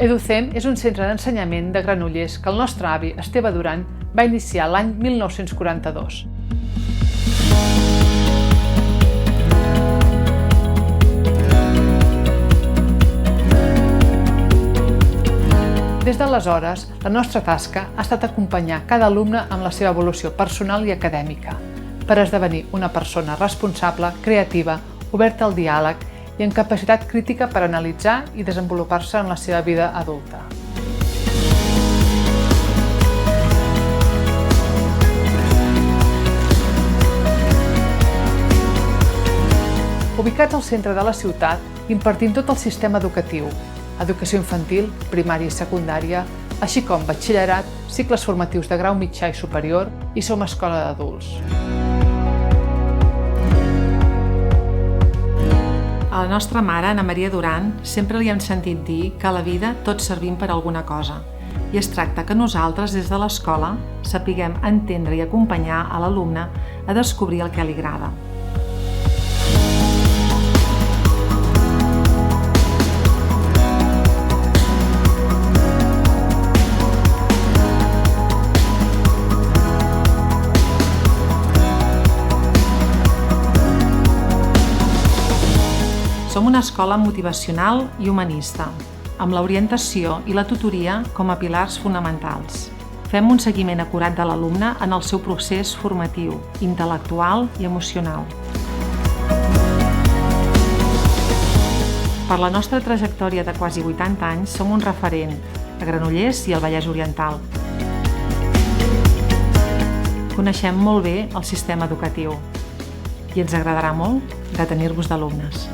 EduCem és un centre d'ensenyament de Granollers que el nostre avi, Esteve Duran, va iniciar l'any 1942. Des d'aleshores, la nostra tasca ha estat acompanyar cada alumne amb la seva evolució personal i acadèmica, per esdevenir una persona responsable, creativa, oberta al diàleg i amb capacitat crítica per analitzar i desenvolupar-se en la seva vida adulta. Ubicats al centre de la ciutat, impartim tot el sistema educatiu, educació infantil, primària i secundària, així com batxillerat, cicles formatius de grau mitjà i superior i som escola d'adults. A la nostra mare, Anna Maria Duran, sempre li hem sentit dir que a la vida tots servim per alguna cosa i es tracta que nosaltres, des de l'escola, sapiguem entendre i acompanyar a l'alumne a descobrir el que li agrada. Som una escola motivacional i humanista, amb l'orientació i la tutoria com a pilars fonamentals. Fem un seguiment acurat de l'alumne en el seu procés formatiu, intel·lectual i emocional. Per la nostra trajectòria de quasi 80 anys, som un referent a Granollers i al Vallès Oriental. Coneixem molt bé el sistema educatiu i ens agradarà molt de tenir-vos d'alumnes.